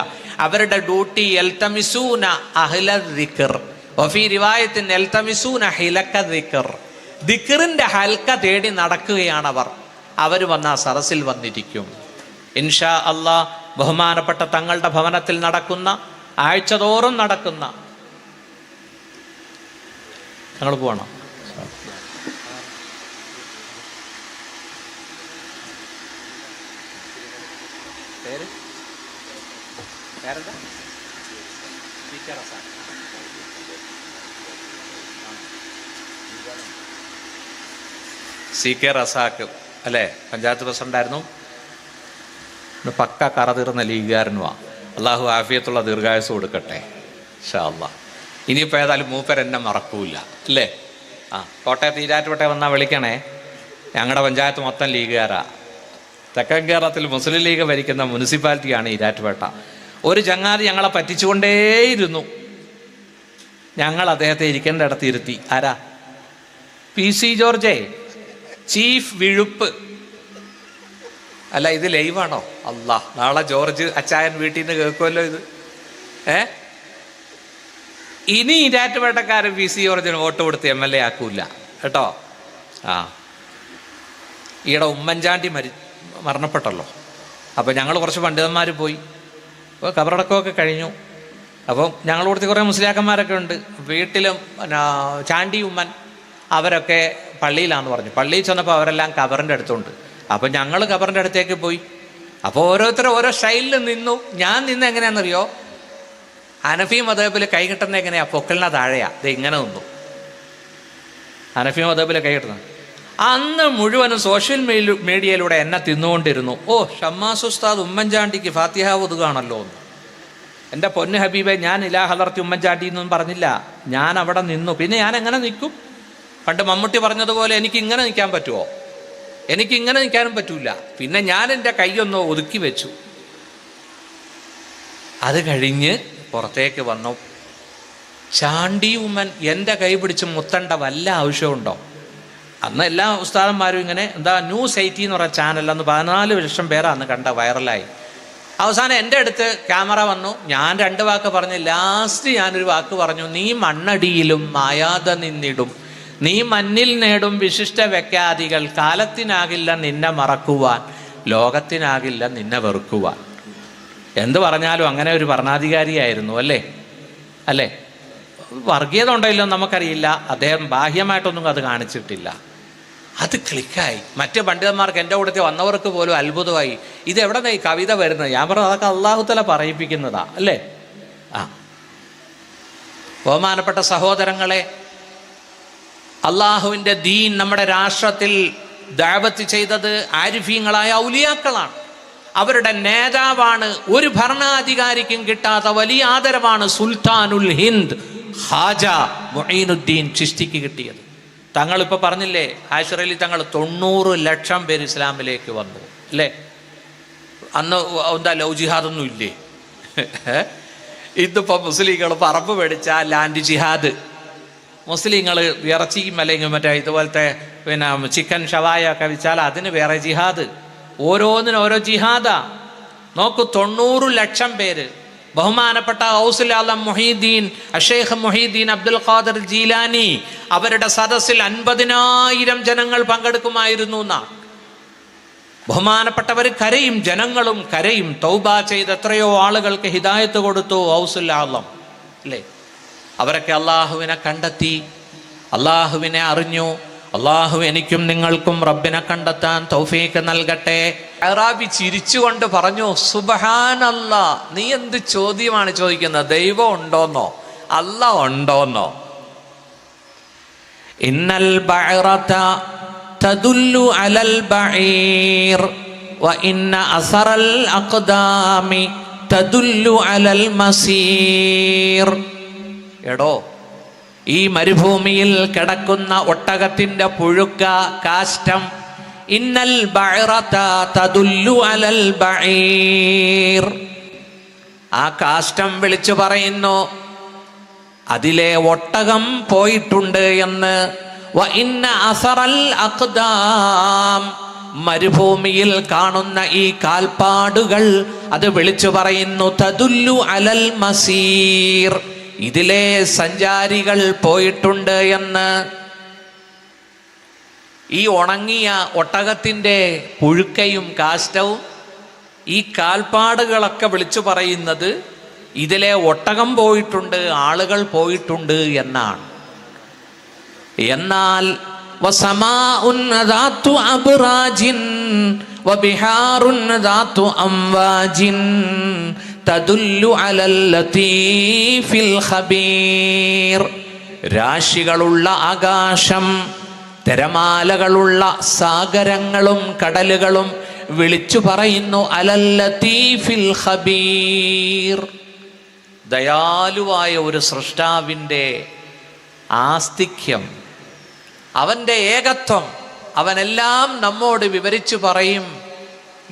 അവരുടെ ഡ്യൂട്ടി യൽതമിസൂന അഹ്ല ദിക്ർ വഫീ റിവായത്തിൻ യൽതമിസൂന ഹിലക ദിക്ർ. ദിക്റിന്റെ ഹൽക്ക തേടി നടക്കുകയാണ് അവർ വന്ന ആ സറസിൽ വന്നിരിക്കും. ഇൻഷാ അല്ലാഹ് ബഹുമാനപ്പെട്ട തങ്ങളുടെ ഭവനത്തിൽ നടക്കുന്ന, ആഴ്ചതോറും നടക്കുന്ന, ഞങ്ങൾ പോകണം. സി കെ റസാക്ക് അല്ലേ, പഞ്ചായത്ത് പ്രസിഡന്റായിരുന്നു. പക്ക കറതീർന്ന ലീഗുകാരനുമാണ്. അള്ളാഹു ആഫിയത്തുള്ള ദീർഘായുസ് കൊടുക്കട്ടെ ഇൻഷാ അല്ലാഹ്. ഇനിയിപ്പോൾ ഏതായാലും മൂപ്പരെന്നെ മറക്കൂല അല്ലേ. കോട്ടയത്ത് ഈരാറ്റുപേട്ട വന്നാൽ വിളിക്കണേ. ഞങ്ങളുടെ പഞ്ചായത്ത് മൊത്തം ലീഗുകാരാ. തെക്കൻ കേരളത്തിൽ മുസ്ലിം ലീഗ് ഭരിക്കുന്ന മുനിസിപ്പാലിറ്റിയാണ് ഈരാറ്റുപേട്ട. ഒരു ചങ്ങാതി ഞങ്ങളെ പറ്റിച്ചുകൊണ്ടേയിരുന്നു. ഞങ്ങൾ അദ്ദേഹത്തെ ഇരിക്കേണ്ട ഇടത്ത് ഇരുത്തി. ആരാ? PC ജോർജേ, ചീഫ് വിഴുപ്പ്. അല്ല, ഇത് ലൈവാണോ? അല്ലാഹ്, നാളെ ജോർജ് അച്ചായൻ വീട്ടിൽ നിന്ന് കേൾക്കുമല്ലോ ഇത്. ഇനി ഈരാറ്റുപേട്ടക്കാരൻ PC ജോർജിന് വോട്ട് കൊടുത്ത് MLA ആക്കൂല കേട്ടോ. ഈയിടെ ഉമ്മൻചാണ്ടി മരണപ്പെട്ടല്ലോ. അപ്പോൾ ഞങ്ങൾ കുറച്ച് പണ്ഡിതന്മാർ പോയി. അപ്പോൾ കബറടക്കമൊക്കെ കഴിഞ്ഞു. അപ്പം ഞങ്ങളുടെ കൂട്ടത്തിൽ കുറേ മുസ്ലിയാക്കന്മാരൊക്കെ ഉണ്ട്. വീട്ടിലും ചാണ്ടി ഉമ്മൻ അവരൊക്കെ പള്ളിയിലാന്ന് പറഞ്ഞു. പള്ളിയിൽ ചെന്നപ്പോൾ അവരെല്ലാം കബറിൻ്റെ അടുത്തുണ്ട്. അപ്പം ഞങ്ങൾ കബറിൻ്റെ അടുത്തേക്ക് പോയി. അപ്പോൾ ഓരോരുത്തരും ഓരോ സ്റ്റൈലിൽ നിന്നു. ഞാൻ നിന്ന് എങ്ങനെയാണെന്നറിയോ? ഹനഫി മദ്ഹബിൽ കൈ കിട്ടുന്നത് എങ്ങനെയാ? പൊക്കലിനാ താഴെയാ. ഇത് ഇങ്ങനെ നിന്നു. ഹനഫി മദ്ഹബിൽ കൈ കിട്ടുന്നത്. അന്ന് മുഴുവനും സോഷ്യൽ മീഡിയയിലൂടെ എന്നെ തിന്നുകൊണ്ടിരുന്നു. ഷമ്മാസ് ഉസ്താദ് ഉമ്മൻചാണ്ടിക്ക് ഫാത്തിഹ ഒതുകാണല്ലോ എന്ന്. എൻ്റെ പൊന്ന് ഹബീബെ, ഞാൻ ഇലാ ഹലർത്തി ഉമ്മൻചാണ്ടി എന്നൊന്നും പറഞ്ഞില്ല. ഞാൻ അവിടെ നിന്നു. പിന്നെ ഞാൻ എങ്ങനെ നിൽക്കും? പണ്ട് മമ്മൂട്ടി പറഞ്ഞതുപോലെ എനിക്കിങ്ങനെ നിൽക്കാൻ പറ്റുമോ? എനിക്കിങ്ങനെ നിൽക്കാനും പറ്റൂല. പിന്നെ ഞാൻ എൻ്റെ കൈയൊന്ന് ഒതുക്കി വെച്ചു. അത് കഴിഞ്ഞ് പുറത്തേക്ക് വന്നു. ചാണ്ടി ഉമ്മൻ എൻ്റെ കൈ പിടിച്ച് മുത്തേണ്ട വല്ല ആവശ്യമുണ്ടോ? അന്ന് എല്ലാ ഉസ്താദന്മാരും ഇങ്ങനെ ന്യൂസ് 80 എന്ന് പറഞ്ഞ ചാനൽ, അന്ന് 14 ലക്ഷം പേരാണ് കണ്ട, വൈറലായി. അവസാനം എൻ്റെ അടുത്ത് ക്യാമറ വന്നു. ഞാൻ 2 വാക്ക് പറഞ്ഞു. ലാസ്റ്റ് ഞാനൊരു വാക്ക് പറഞ്ഞു. നീ മണ്ണടിയിലും മായാതെ നിന്നിടും, നീ മണ്ണിൽ നേടും വിശിഷ്ട വ്യക്യാദികൾ. കാലത്തിനാകില്ല നിന്നെ മറക്കുവാൻ, ലോകത്തിനാകില്ല നിന്നെ വെറുക്കുവാൻ. എന്ത് പറഞ്ഞാലും അങ്ങനെ ഒരു ഭരണാധികാരിയായിരുന്നു അല്ലേ. വർഗീയത ഉണ്ടല്ലോ നമുക്കറിയില്ല. അദ്ദേഹം ബാഹ്യമായിട്ടൊന്നും അത് കാണിച്ചിട്ടില്ല. അത് ക്ലിക്കായി. മറ്റ് പണ്ഡിതന്മാർക്ക്, എൻ്റെ കൂട്ടത്തിൽ വന്നവർക്ക് പോലും അത്ഭുതമായി. ഇതെവിടെ ഈ കവിത വരുന്നത്? ഞാൻ പറഞ്ഞു, അതൊക്കെ അള്ളാഹു തആല പറയിപ്പിക്കുന്നതാ അല്ലേ. ബഹുമാനപ്പെട്ട സഹോദരങ്ങളെ, അള്ളാഹുവിൻ്റെ ദീൻ നമ്മുടെ രാഷ്ട്രത്തിൽ ദഅവത്ത് ചെയ്തത് ആരിഫീങ്ങളായ ഔലിയാക്കളാണ്. അവരുടെ നേതാവാണ്. ഒരു ഭരണാധികാരിക്കും കിട്ടാത്ത വലിയ ആദരവാണ് സുൽത്താനുൽ ഹിന്ദ് ഖാജ മുഈനുദ്ദീൻ ചിശ്തിക്ക് കിട്ടിയത്. തങ്ങളിപ്പോൾ പറഞ്ഞില്ലേ, ആശിർ അലി തങ്ങൾ 90 ലക്ഷം പേര് ഇസ്ലാമിലേക്ക് വന്നു അല്ലേ. അന്ന് എന്താ ലവ് ജിഹാദൊന്നും ഇല്ലേ? ഇന്നിപ്പോൾ മുസ്ലിങ്ങൾ പറമ്പ് മേടിച്ച ലാൻഡ് ജിഹാദ്, മുസ്ലിങ്ങൾ ഇറച്ചിയും അല്ലെങ്കിൽ മറ്റേ ഇതുപോലത്തെ പിന്നെ ചിക്കൻ ഷവായ ഒക്കെ വെച്ചാൽ അതിന് വേറെ ജിഹാദ്, ഓരോന്നിനും ഓരോ ജിഹാദാ. നോക്കൂ, 90 ലക്ഷം പേര് ബഹുമാനപ്പെട്ട ഗൗസുൽ ആലം മുഹീദ്ദീൻ അഷേഖ് മുഹീദ്ദീൻ അബ്ദുൽ ഖാദിർ ജീലാനി അവരുടെ സദസ്സിൽ 50,000 ജനങ്ങൾ പങ്കെടുക്കുമായിരുന്നു എന്നാണ്. ബഹുമാനപ്പെട്ടവർ കരയും, ജനങ്ങളും കരയും. തൗബ ചെയ്ത് എത്രയോ ആളുകൾക്ക് ഹിദായത്ത് കൊടുത്തു ഗൗസുൽ ആലം, അല്ലേ? അവരൊക്കെ അള്ളാഹുവിനെ കണ്ടെത്തി, അള്ളാഹുവിനെ അറിഞ്ഞു. അള്ളാഹു എനിക്കും നിങ്ങൾക്കും റബ്ബിനെ കണ്ടെത്താൻ തൗഫീഖ് നൽകട്ടെ. അറാബി ചിരിച്ചുകൊണ്ട് പറഞ്ഞു, സുബ്ഹാനല്ലാ, നീ എന്ത് ചോദ്യമാണ് ചോദിക്കുന്നത്? ദൈവം ഉണ്ടോന്നോ അല്ലാഹ് ഉണ്ടോന്നോ? ഇന്നൽ ബഅറത തദുല്ലു അലൽ ബഈർ വ ഇന്ന അസറൽ അഖ്ദാമി തദുല്ലു അലൽ മസീർ. എടോ, ഈ മരുഭൂമിയിൽ കിടക്കുന്ന ഒട്ടകത്തിന്റെ പുഴുക്ക, കാഷ്ടം, ഇന്നൽ ബഅറത തദുല്ലു അലൽ ബഈർ, ആ കാഷ്ടം വിളിച്ചു പറയുന്നു അതിലെ ഒട്ടകം പോയിട്ടുണ്ട് എന്ന്. വ ഇന്ന അസറൽ അഖ്ദാം, മരുഭൂമിയിൽ കാണുന്ന ഈ കാൽപ്പാടുകൾ അത് വിളിച്ചു പറയുന്നു തദുല്ലു അലൽ മസീർ, ഇതിലെ സഞ്ചാരികൾ പോയിട്ടുണ്ട് എന്ന്. ഈ ഉണങ്ങിയ ഒട്ടകത്തിൻ്റെ പുഴുക്കയും കാഷ്ടവും ഈ കാൽപ്പാടുകളൊക്കെ വിളിച്ചു പറയുന്നത് ഇതിലെ ഒട്ടകം പോയിട്ടുണ്ട്, ആളുകൾ പോയിട്ടുണ്ട് എന്നാണ്. എന്നാൽ വസമാഉൻ ദാതു അബ്റാജിൻ വബിഹാറുൻ ദാതു അംവാജിൻ തദുല്ലു അലൽ ലതീഫിൽ ഖബീർ, രാശികളുള്ള ആകാശം, തിരമാലകളുള്ള സാഗരങ്ങളും കടലുകളും വിളിച്ചു പറയുന്നു അലൽ ലതീഫിൽ ഖബീർ, ദയാലുവായ ഒരു സൃഷ്ടാവിൻ്റെ ആസ്തിക്യം, അവൻ്റെ ഏകത്വം, അവനെല്ലാം നമ്മോട് വിവരിച്ചു പറയും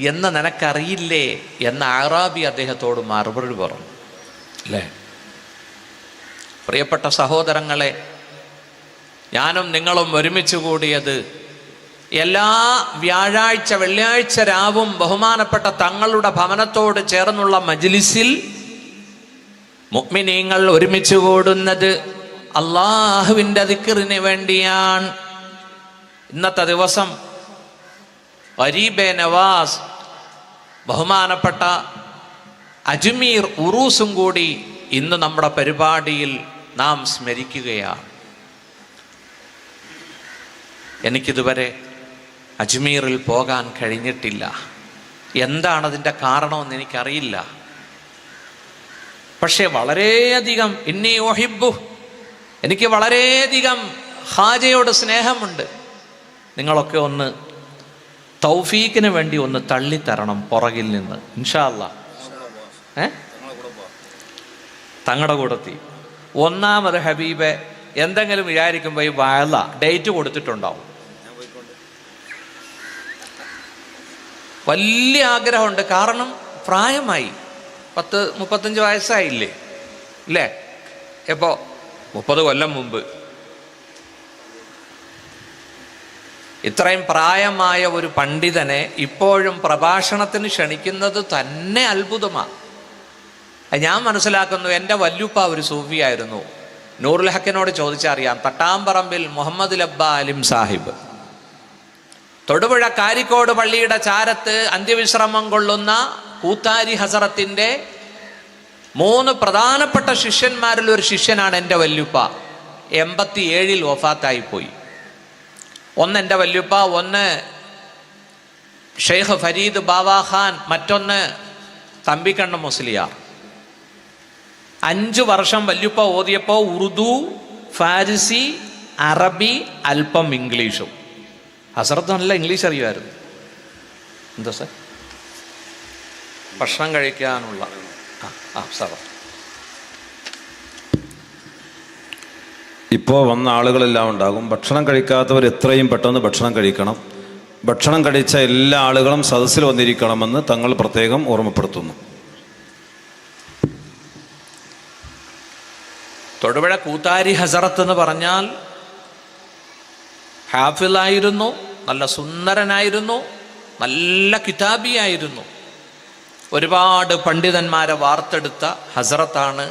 എന്ന് നിനക്കറിയില്ലേ എന്ന് അറാബി അദ്ദേഹത്തോട് മറുപടി പറഞ്ഞു, അല്ലേ? പ്രിയപ്പെട്ട സഹോദരങ്ങളെ, ഞാനും നിങ്ങളും ഒരുമിച്ച് കൂടിയത് എല്ലാ വ്യാഴാഴ്ച വെള്ളിയാഴ്ച രാവും ബഹുമാനപ്പെട്ട തങ്ങളുടെ ഭവനത്തോട് ചേർന്നുള്ള മജ്ലിസിൽ മുഅ്മിനീങ്ങൾ ഒരുമിച്ച് കൂടുന്നത് അള്ളാഹുവിൻ്റെ ദിക്റിന് വേണ്ടിയാണ്. ഇന്നത്തെ ദിവസം അരീബെ നവാസ് ബഹുമാനപ്പെട്ട അജ്മീർ ഉറൂസും കൂടി ഇന്ന് നമ്മുടെ പരിപാടിയിൽ നാം സ്മരിക്കുകയാണ്. എനിക്കിതുവരെ അജ്മീറിൽ പോകാൻ കഴിഞ്ഞിട്ടില്ല. എന്താണതിൻ്റെ കാരണമെന്ന് എനിക്കറിയില്ല. പക്ഷേ വളരെയധികം ഇന്നി ഒഹിബ്ബു, എനിക്ക് വളരെയധികം ഹാജയോട് സ്നേഹമുണ്ട്. നിങ്ങളൊക്കെ ഒന്ന് തൗഫീക്കിന് വേണ്ടി ഒന്ന് തള്ളിത്തരണം പുറകിൽ നിന്ന്, ഇൻഷാ അല്ലാ. തങ്ങളുടെ കൂടത്തി ഒന്നാമത് ഹബീബെ എന്തെങ്കിലും വിചാരിക്കുമ്പോൾ ഈ വയല ഡേറ്റ് കൊടുത്തിട്ടുണ്ടാവും. വലിയ ആഗ്രഹമുണ്ട്, കാരണം പ്രായമായി, 30-35 വയസ്സായില്ലേ, ഇല്ലേ? എപ്പോ 30 കൊല്ലം മുമ്പ്. ഇത്രയും പ്രായമായ ഒരു പണ്ഡിതനെ ഇപ്പോഴും പ്രഭാഷണത്തിന് ക്ഷണിക്കുന്നത് തന്നെ അത്ഭുതമാണ്. ഞാൻ മനസ്സിലാക്കുന്നു, എൻ്റെ വല്യുപ്പ ഒരു സൂഫിയായിരുന്നു. നൂറുൽ ഹക്കിനോട് ചോദിച്ചറിയാം. തട്ടാമ്പറമ്പിൽ മുഹമ്മദ് ലബ്ബ അലിം സാഹിബ്, തൊടുപുഴ കാരിക്കോട് പള്ളിയുടെ ചാരത്ത് അന്ത്യവിശ്രമം കൊള്ളുന്ന കൂത്താരി ഹസറത്തിൻ്റെ 3 പ്രധാനപ്പെട്ട ശിഷ്യന്മാരിൽ ഒരു ശിഷ്യനാണ് എൻ്റെ വല്യുപ്പ. 87 വഫാത്തായിപ്പോയി. ഒന്ന് എൻ്റെ വല്യുപ്പ, ഒന്ന് ഷെയ്ഖ് ഫരീദ് ബാവാ ഖാൻ, മറ്റൊന്ന് തമ്പിക്കണ്ണ മുസ്ലിയാർ. 5 വർഷം വല്യുപ്പ ഓതിയപ്പോൾ ഉറുദു, ഫാരിസി, അറബി, അല്പം ഇംഗ്ലീഷും. ഹസറത്ത് നല്ല ഇംഗ്ലീഷ് അറിയുമായിരുന്നു. എന്താ സാർ? ഭക്ഷണം കഴിക്കാനുള്ള സാർ, ഇപ്പോൾ വന്ന ആളുകളെല്ലാം ഉണ്ടാകും. ഭക്ഷണം കഴിക്കാത്തവർ എത്രയും പെട്ടെന്ന് ഭക്ഷണം കഴിക്കണം. ഭക്ഷണം കഴിച്ച എല്ലാ ആളുകളും സദസ്സിൽ വന്നിരിക്കണമെന്ന് തങ്ങൾ പ്രത്യേകം ഓർമ്മപ്പെടുത്തുന്നു. തൊടുപുഴ കൂത്താരി ഹസറത്ത് എന്ന് പറഞ്ഞാൽ ഹാഫിളായിരുന്നു, നല്ല സുന്ദരനായിരുന്നു, നല്ല കിതാബിയായിരുന്നു. ഒരുപാട് പണ്ഡിതന്മാരെ വാർത്തെടുത്ത ഹസറത്താണ്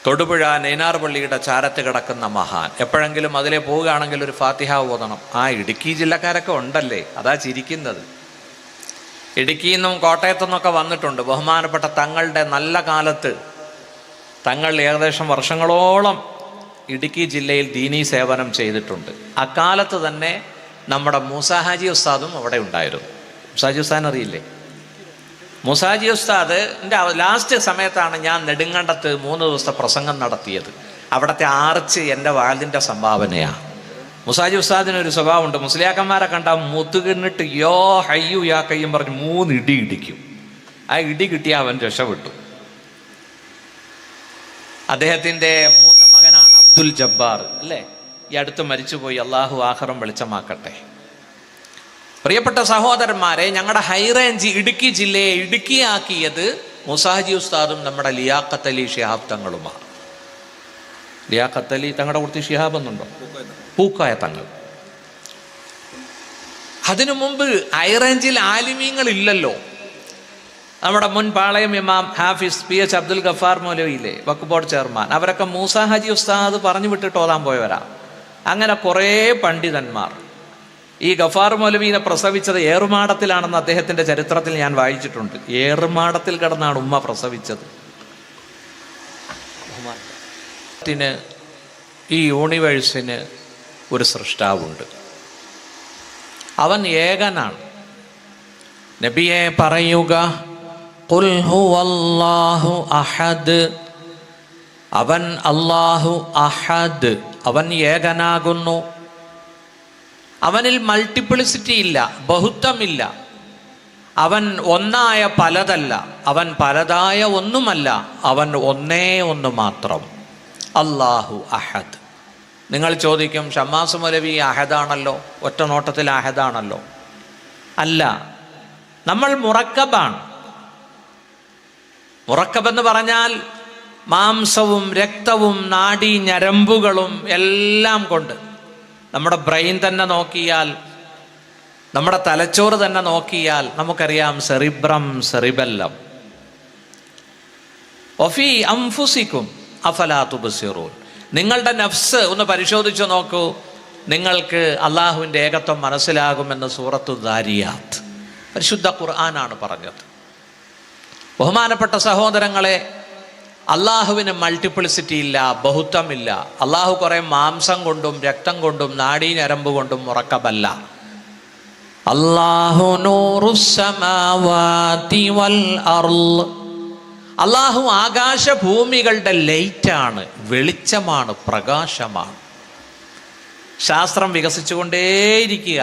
തൊടുപുഴ നൈനാർ പള്ളിയുടെ ചാരത്ത് കിടക്കുന്ന മഹാൻ. എപ്പോഴെങ്കിലും അതിലെ പോവുകയാണെങ്കിൽ ഒരു ഫാത്തിഹ ഓതണം. ഇടുക്കി ജില്ലക്കാരൊക്കെ ഉണ്ടല്ലേ, അതാ ചിരിക്കുന്നത്. ഇടുക്കിയിൽ നിന്നും കോട്ടയത്തു നിന്നൊക്കെ വന്നിട്ടുണ്ട്. ബഹുമാനപ്പെട്ട തങ്ങളുടെ നല്ല കാലത്ത് തങ്ങൾ ഏകദേശം വർഷങ്ങളോളം ഇടുക്കി ജില്ലയിൽ ദീനീ സേവനം ചെയ്തിട്ടുണ്ട്. അക്കാലത്ത് തന്നെ നമ്മുടെ മൂസാഹാജി ഉസ്താദും അവിടെ ഉണ്ടായിരുന്നു. മൂസാജി ഉസ്താദിനെ അറിയില്ലേ? മൂസാജി ഉസ്താദിൻ്റെ ലാസ്റ്റ് സമയത്താണ് ഞാൻ നെടുങ്കണ്ടത്ത് 3 ദിവസത്തെ പ്രസംഗം നടത്തിയത്. അവിടുത്തെ ആർച്ച് എൻ്റെ വാലിൻ്റെ സംഭാവനയാണ്. മൂസാജി ഉസ്താദിനൊരു സ്വഭാവമുണ്ട്, മുസ്ലിയാക്കന്മാരെ കണ്ടാൽ മുത്തുകിന്നിട്ട് യോ ഹയ്യു യാ കയ്യും പറഞ്ഞ് 3 ഇടി ഇടിക്കും. ആ ഇടി കിട്ടിയ അവൻ രക്ഷപ്പെട്ടു. അദ്ദേഹത്തിൻ്റെ മൂത്ത മകനാണ് അബ്ദുൽ ജബ്ബാർ, അല്ലേ? ഈ അടുത്ത് മരിച്ചുപോയി, അള്ളാഹു ആഖിറം വെളിച്ചമാക്കട്ടെ. പ്രിയപ്പെട്ട സഹോദരന്മാരെ, ഞങ്ങളുടെ ഹൈറേഞ്ച് ഇടുക്കി ജില്ലയെ ഇടുക്കിയാക്കിയത് മുസാജി ഉസ്താദും നമ്മുടെ ലിയാഖത്ത് അലി ശിഹാബ് തങ്ങളുമാണ്. ലിയാഖത്ത് അലി തങ്ങളുടെ കുറിച്ച് ശിഹാബ് എന്നുണ്ടോ? പൂക്കായ തങ്ങൾ. അതിനു മുമ്പ് ഹൈറേഞ്ചിൽ ആലിമീങ്ങളില്ലല്ലോ. നമ്മുടെ മുൻ പാളയം ഇമാം ഹാഫിസ് PH അബ്ദുൽ ഗഫാർ മൗലവിയിലെ വഖഫ് ബോർഡ് ചെയർമാൻ, അവരൊക്കെ മൂസാ ഹാജി ഉസ്താദ് പറഞ്ഞു വിട്ടിട്ട് ഓതാൻ പോയവരാ. അങ്ങനെ കുറേ പണ്ഡിതന്മാർ. ഈ ഗഫാർ മൗലവിനെ പ്രസവിച്ചത് ഏറുമാടത്തിലാണെന്ന് അദ്ദേഹത്തിൻ്റെ ചരിത്രത്തിൽ ഞാൻ വായിച്ചിട്ടുണ്ട്. ഏറുമാടത്തിൽ കിടന്നാണ് ഉമ്മ പ്രസവിച്ചത്. ഈ യൂണിവേഴ്സിന് ഒരു സൃഷ്ടാവുണ്ട്, അവൻ ഏകനാണ്. നബിയെ പറയുക, ഖുൽ ഹുവല്ലാഹു അഹദ്, അവൻ അല്ലാഹു അഹദ്, അവൻ ഏകനാകുന്നു. അവനിൽ മൾട്ടിപ്ലിസിറ്റി ഇല്ല, ബഹുത്വമില്ല. അവൻ ഒന്നായ പലതല്ല, അവൻ പലതായ ഒന്നുമല്ല, അവൻ ഒന്നേ ഒന്ന് മാത്രം, അല്ലാഹു അഹദ്. നിങ്ങൾ ചോദിക്കും, ഷമ്മാസ് മൗലവി അഹദാണല്ലോ, ഒറ്റ നോട്ടത്തിൽ അഹദാണല്ലോ. അല്ല, നമ്മൾ മുറക്കബാണ്. മുറക്കബെന്ന് പറഞ്ഞാൽ മാംസവും രക്തവും നാഡീ ഞരമ്പുകളും എല്ലാം കൊണ്ട്, നമ്മുടെ ബ്രെയിൻ തന്നെ നോക്കിയാൽ, നമ്മുടെ തലച്ചോറ് തന്നെ നോക്കിയാൽ നമുക്കറിയാം, സെറിബ്രം, സെറിബെല്ലം. ഒഫി അംഫുസിക്കും അഫലാ തുബ്സിറൂൻ. നിങ്ങളുടെ നഫ്സ് ഒന്ന് പരിശോധിച്ച് നോക്കൂ, നിങ്ങൾക്ക് അള്ളാഹുവിൻ്റെ ഏകത്വം മനസ്സിലാകുമെന്ന് സൂറത്തു ദാരിയാത്ത്, പരിശുദ്ധ ഖുർആനാണ് പറഞ്ഞത്. ബഹുമാനപ്പെട്ട സഹോദരങ്ങളെ, അള്ളാഹുവിന് മൾട്ടിപ്ലിസിറ്റി ഇല്ല, ബഹുത്വമില്ല. അള്ളാഹു കുറേ മാംസം കൊണ്ടും രക്തം കൊണ്ടും നാഡീ ഞരമ്പ് കൊണ്ടും മുറക്കബല്ല. അല്ലാഹു നൂറുസ്സമാവാതി വൽ അർള്, അള്ളാഹു ആകാശഭൂമികളുടെ ലൈറ്റാണ്, വെളിച്ചമാണ്, പ്രകാശമാണ്. ശാസ്ത്രം വികസിച്ചുകൊണ്ടേയിരിക്കുക.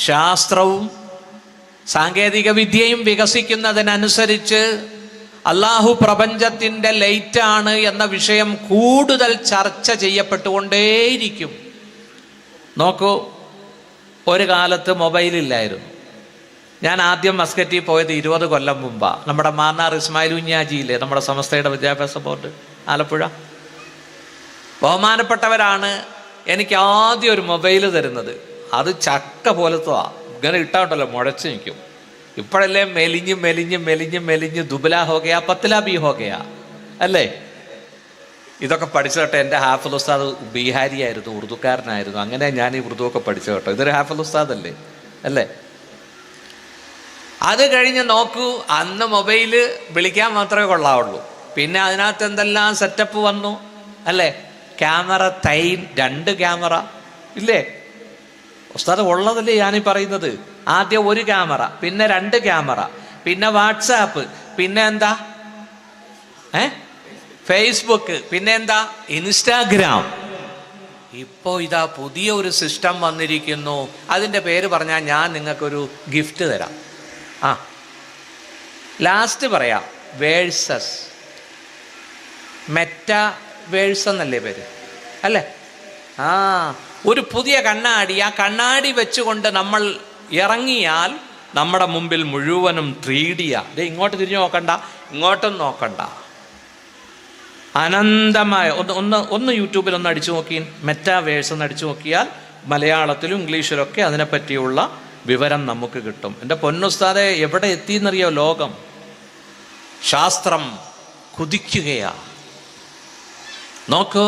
ശാസ്ത്രവും സാങ്കേതിക വിദ്യയും വികസിക്കുന്നതിനനുസരിച്ച് അള്ളാഹു പ്രപഞ്ചത്തിൻ്റെ ലൈറ്റാണ് എന്ന വിഷയം കൂടുതൽ ചർച്ച ചെയ്യപ്പെട്ടുകൊണ്ടേയിരിക്കും. നോക്കൂ, ഒരു കാലത്ത് മൊബൈലില്ലായിരുന്നു. ഞാൻ ആദ്യം മസ്കറ്റിൽ പോയത് 20 കൊല്ലം മുമ്പാണ്. നമ്മുടെ മാന്നാർ ഇസ്മായിൽ കുഞ്ഞാജിയില്ലേ, നമ്മുടെ സമസ്തയുടെ വിദ്യാഭ്യാസ ബോർഡ് ആലപ്പുഴ, ബഹുമാനപ്പെട്ടവരാണ് എനിക്ക് ആദ്യം ഒരു മൊബൈൽ തരുന്നത്. അത് ചക്ക പോലത്തതാ, ഇങ്ങനെ ഇട്ടാണ്ടല്ലോ മുഴച്ച് നിൽക്കും. ഇപ്പോഴല്ലേ മെലിഞ്ഞ് മെലിഞ്ഞ് മെലിഞ്ഞ് മെലിഞ്ഞ് ദുബലാ ഹോഗയാ പത്തലാ ബി ഹോഗയാ, അല്ലേ? ഇതൊക്കെ പഠിച്ചു കേട്ടോ. എൻ്റെ ഹാഫിൾ ഉസ്താദ് ബീഹാരിയായിരുന്നു, ഉറുദുക്കാരനായിരുന്നു. അങ്ങനെ ഞാൻ ഈ ഉറുദുവൊക്കെ പഠിച്ചു കേട്ടോ. ഇതൊരു ഹാഫിൾ ഉസ്താദല്ലേ, അല്ലേ? അത് കഴിഞ്ഞ് നോക്കൂ, അന്ന് മൊബൈല് വിളിക്കാൻ മാത്രമേ കൊള്ളാവുള്ളൂ. പിന്നെ അതിനകത്ത് എന്തെല്ലാം സെറ്റപ്പ് വന്നു, അല്ലേ? ക്യാമറ, 2 ക്യാമറ ഇല്ലേ ഉസ്താദ്? ഉള്ളതല്ലേ ഞാനീ പറയുന്നത്. ആദ്യം 1 ക്യാമറ, പിന്നെ 2 ക്യാമറ, പിന്നെ വാട്സാപ്പ്, പിന്നെ എന്താ ഫേസ്ബുക്ക്, പിന്നെ എന്താ ഇൻസ്റ്റാഗ്രാം. ഇപ്പോൾ ഇതാ പുതിയ ഒരു സിസ്റ്റം വന്നിരിക്കുന്നു. അതിൻ്റെ പേര് പറഞ്ഞാൽ ഞാൻ നിങ്ങൾക്കൊരു ഗിഫ്റ്റ് തരാം. ലാസ്റ്റ് പറയാം, വേഴ്സസ്, മെറ്റ വേഴ്സ് എന്നല്ലേ പേര്, അല്ലേ? ഒരു പുതിയ കണ്ണാടി, ആ കണ്ണാടി വെച്ചുകൊണ്ട് നമ്മൾ ഇറങ്ങിയാൽ നമ്മുടെ മുമ്പിൽ മുഴുവനും 3D-യാ. ഇങ്ങോട്ട് തിരിഞ്ഞു നോക്കണ്ട, ഇങ്ങോട്ടും നോക്കണ്ട. അനന്തമായ ഒന്ന് യൂട്യൂബിൽ ഒന്ന് അടിച്ചു നോക്കി, മെറ്റാവേഴ്സ് ഒന്ന് അടിച്ചു നോക്കിയാൽ മലയാളത്തിലും ഇംഗ്ലീഷിലൊക്കെ അതിനെപ്പറ്റിയുള്ള വിവരം നമുക്ക് കിട്ടും. എൻ്റെ പൊന്നുസ്താദെ, എവിടെ എത്തിയെന്നറിയോ ലോകം? ശാസ്ത്രം കുതിക്കുകയാ. നോക്കൂ,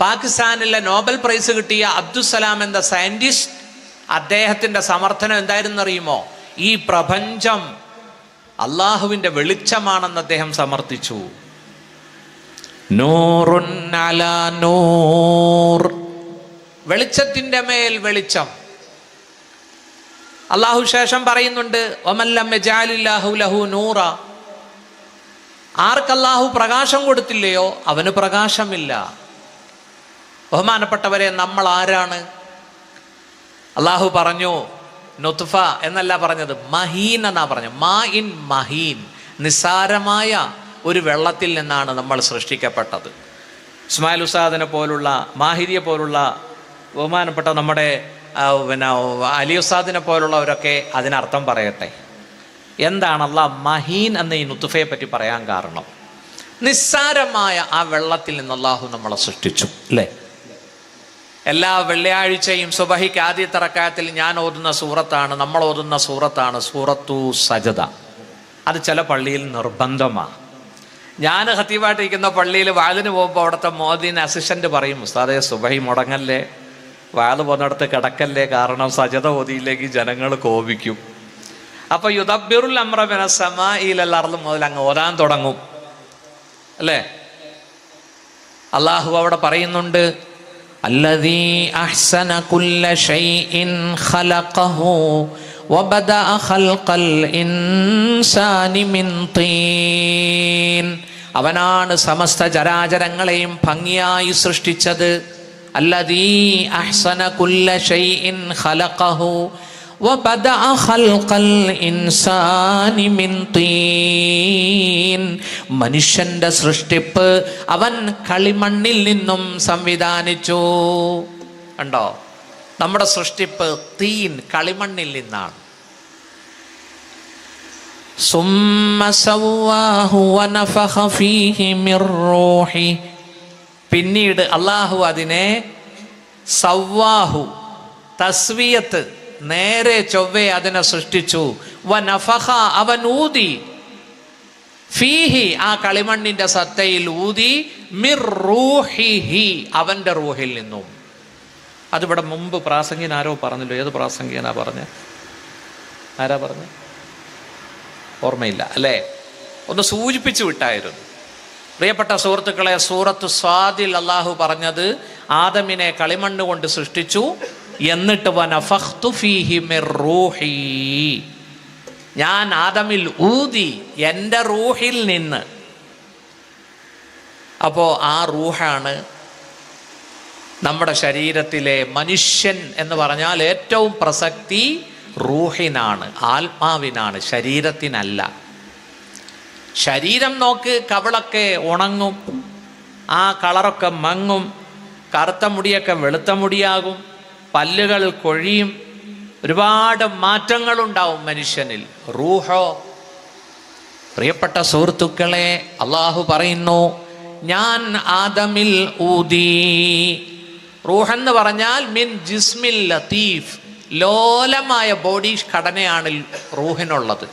പാകിസ്ഥാനിലെ നോബൽ പ്രൈസ് കിട്ടിയ അബ്ദുസലാം എന്ന സയന്റിസ്റ്റ്, അദ്ദേഹത്തിൻ്റെ സമർത്ഥനം എന്തായിരുന്നറിയുമോ? ഈ പ്രപഞ്ചം അള്ളാഹുവിൻ്റെ വെളിച്ചമാണെന്ന് അദ്ദേഹം സമർത്ഥിച്ചു. നൂറുൻ അലാ നൂർ, വെളിച്ചത്തിൻ്റെ മേൽ വെളിച്ചം. അള്ളാഹു ശേഷം പറയുന്നുണ്ട്, വമല്ലം യജഅലില്ലാഹു ലഹു നൂറ, ആർക്കല്ലാഹു പ്രകാശം കൊടുത്തില്ലയോ അവന് പ്രകാശമില്ല. ബഹുമാനപ്പെട്ടവരെ, നമ്മൾ ആരാണ്? അള്ളാഹു പറഞ്ഞു നുത്ഫ എന്നല്ല പറഞ്ഞത്, മഹീൻ എന്നാ പറഞ്ഞത്. മാഇൻ മഹീൻ, നിസ്സാരമായ ഒരു വെള്ളത്തിൽ നിന്നാണ് നമ്മൾ സൃഷ്ടിക്കപ്പെട്ടത്. ഇസ്മായിൽ ഉസ്താദിനെ പോലുള്ള, മാഹിരിയെ പോലുള്ള ബഹുമാനപ്പെട്ട നമ്മുടെ അലി ഉസ്താദിനെ പോലുള്ളവരൊക്കെ അതിനർത്ഥം പറയട്ടെ. എന്താണ് അള്ളാഹ് മഹീൻ എന്ന ഈ നുത്ഫയെ പറ്റി പറയാൻ കാരണം? നിസ്സാരമായ ആ വെള്ളത്തിൽ നിന്ന് അള്ളാഹു നമ്മളെ സൃഷ്ടിച്ചു, അല്ലേ? എല്ലാ വെള്ളിയാഴ്ചയും സുബഹിക്ക് ആദ്യത്തെ റക്അത്തിൽ ഞാൻ ഓതുന്ന സൂറത്താണ്, നമ്മൾ ഓതുന്ന സൂറത്താണ് സൂറത്തു സജദ. അത് ചില പള്ളിയിൽ നിർബന്ധമാണ്. ഞാൻ ഖത്തീബായിട്ടിരിക്കുന്ന പള്ളിയിൽ വാലിന് പോകുമ്പോൾ അവിടുത്തെ മോദിന് അസിസ്റ്റന്റ് പറയും, ഉസ്താദേ സുബഹി മുടങ്ങല്ലേ, വാല് പോകുന്നിടത്ത് കിടക്കല്ലേ, കാരണം സജദ ഓതിയില്ലെങ്കിൽ ജനങ്ങൾ കോപിക്കും. അപ്പൊ യുദബ്ബിറുൽ അംറ മിനസ് സമാഇ ഇലൽ അർള് മുതൽ അങ്ങ് ഓതാൻ തുടങ്ങും, അല്ലേ? അള്ളാഹു അവിടെ പറയുന്നുണ്ട്, അല്ലദീ അഹ്സന കുല്ല ഷൈഇൻ ഖലഖഹു വബദഅ ഖൽഖൽ ഇൻസാനി മിൻ തീൻ, അവനാണ് സമസ്ത ചരാചരങ്ങളെയും ഭംഗിയായി സൃഷ്ടിച്ചത്. അല്ലദീ അഹ്സന കുല്ല ഷൈഇൻ ഖലഖഹു വബദഅ ഖൽഖൽ ഇൻസാനി മിൻ തീൻ, മനുഷ്യന്റെ സൃഷ്ടിപ്പ് അവൻ കളിമണ്ണിൽ നിന്നും സംവിധാനിച്ചു. കണ്ടോ, നമ്മുടെ സൃഷ്ടിപ്പ് തീൻ, കളിമണ്ണിൽ നിന്നാണ്. സുമ്മ സവ്വാഹു വനഫഖ ഫീഹി മിർ റൂഹി, പിന്നീട് അല്ലാഹു അതിനെ സവ്വാഹു, തസ്വിയത്ത്, നേരെ ചൊവ്വേ അതിനെ സൃഷ്ടിച്ചു. വനഫഖ, അവൻ ഊതി, ഫീഹി, ആ കളിമണ്ണിന്റെ സത്തയിൽ ഊതി, മിർ റൂഹിഹി, അവന്റെ റൂഹിൽ നിന്നും. അതിവിടെ മുമ്പ് പ്രാസംഗികൻ ആരോ പറഞ്ഞല്ലോ. ഏത് പ്രാസംഗികനാ പറഞ്ഞത്? ആരാ പറഞ്ഞത്? ഓർമ്മയില്ല അല്ലേ? ഒന്ന് സൂചിപ്പിച്ചു വിട്ടായിരുന്നു. പ്രിയപ്പെട്ട സുഹൃത്തുക്കളെ, സൂറത്തു സ്വാദിൽ അള്ളാഹു പറഞ്ഞത് ആദമിനെ കളിമണ്ണ് കൊണ്ട് സൃഷ്ടിച്ചു, എന്നിട്ട് വനഫഖ്തു ഫീഹി മിർ റൂഹി, ഞാൻ ആദമിൽ ഊതി എൻ്റെ റൂഹിൽ നിന്ന്. അപ്പോൾ ആ റൂഹാണ് നമ്മുടെ ശരീരത്തിലെ മനുഷ്യൻ എന്ന് പറഞ്ഞാൽ ഏറ്റവും പ്രസക്തി റൂഹിനാണ്, ആത്മാവിനാണ്, ശരീരത്തിനല്ല. ശരീരം നോക്ക്, കവിളൊക്കെ ഉണങ്ങും, ആ കളറൊക്കെ മങ്ങും, കറുത്ത മുടിയൊക്കെ വെളുത്ത മുടിയാകും, പല്ലുകൾ കൊഴിയും, ഒരുപാട് മാറ്റങ്ങളുണ്ടാവും മനുഷ്യനിൽ. റൂഹോ, പ്രിയപ്പെട്ട സുഹൃത്തുക്കളെ, അള്ളാഹു പറയുന്നു, ഞാൻ ആദമിൽ ഊതി. റൂഹെന്ന് പറഞ്ഞാൽ മിൻ ജിസ്മിൽ ലത്തീഫ്, ലോലമായ ബോഡി ഘടനയാണ് റൂഹിനുള്ളത്.